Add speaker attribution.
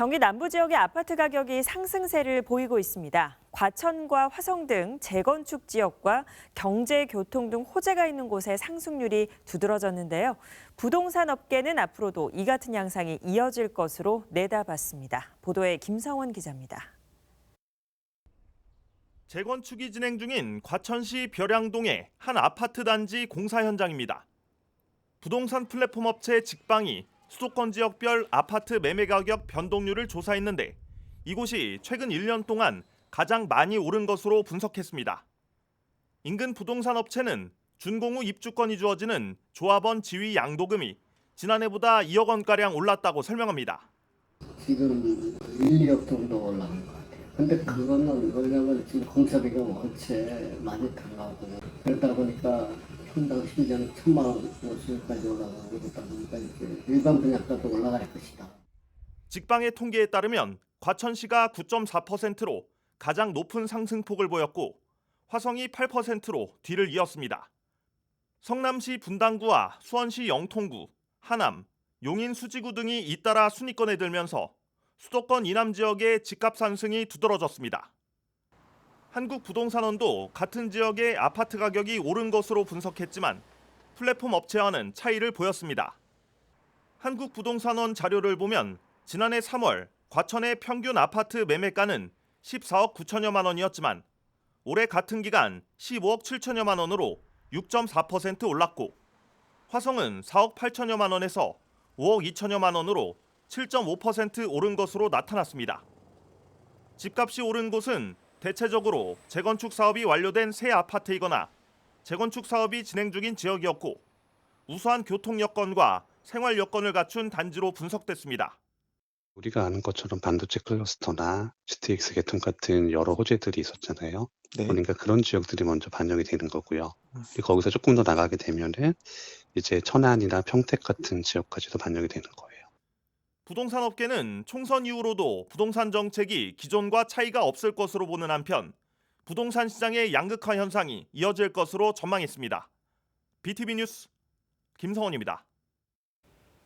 Speaker 1: 경기 남부 지역의 아파트 가격이 상승세를 보이고 있습니다. 과천과 화성 등 재건축 지역과 경제, 교통 등 호재가 있는 곳의 상승률이 두드러졌는데요. 부동산 업계는 앞으로도 이 같은 양상이 이어질 것으로 내다봤습니다. 보도에 김성원 기자입니다.
Speaker 2: 재건축이 진행 중인 과천시 벼량동의 한 아파트 단지 공사 현장입니다. 부동산 플랫폼 업체 직방이 수도권 지역별 아파트 매매 가격 변동률을 조사했는데 이곳이 최근 1년 동안 가장 많이 오른 것으로 분석했습니다. 인근 부동산 업체는 준공 후 입주권이 주어지는 조합원 지위 양도금이 지난해보다 2억 원가량 올랐다고 설명합니다.
Speaker 3: 지금 1, 2억 정도 올라간 것 같아요. 근데 그거는 왜냐면 지금 공사비가 원체 많이 들어가고 그러다 보니까 평당 심지어는 1,000만 원 수준까지 올라가고 그러다 보니까 이제 일반 분양가도 올라갈 것이다.
Speaker 2: 직방의 통계에 따르면 과천시가 9.4%로 가장 높은 상승폭을 보였고 화성이 8%로 뒤를 이었습니다. 성남시 분당구와 수원시 영통구, 하남, 용인 수지구 등이 잇따라 순위권에 들면서 수도권 이남 지역의 집값 상승이 두드러졌습니다. 한국부동산원도 같은 지역의 아파트 가격이 오른 것으로 분석했지만 플랫폼 업체와는 차이를 보였습니다. 한국부동산원 자료를 보면 지난해 3월 과천의 평균 아파트 매매가는 14억 9천여만 원이었지만 올해 같은 기간 15억 7천여만 원으로 6.4% 올랐고 화성은 4억 8천여만 원에서 5억 2천여만 원으로 7.5% 오른 것으로 나타났습니다. 집값이 오른 곳은 대체적으로 재건축 사업이 완료된 새 아파트이거나 재건축 사업이 진행 중인 지역이었고 우수한 교통 여건과 생활 여건을 갖춘 단지로 분석됐습니다.
Speaker 4: 우리가 아는 것처럼 반도체 클러스터나 GTX 계통 같은 여러 호재들이 있었잖아요.
Speaker 5: 네.
Speaker 4: 그러니까 그런 지역들이 먼저 반영이 되는 거고요. 거기서 조금 더 나가게 되면은 이제 천안이나 평택 같은 지역까지도 반영이 되는 거예요.
Speaker 2: 부동산 업계는 총선 이후로도 부동산 정책이 기존과 차이가 없을 것으로 보는 한편 부동산 시장의 양극화 현상이 이어질 것으로 전망했습니다. BTV 뉴스 김성원입니다.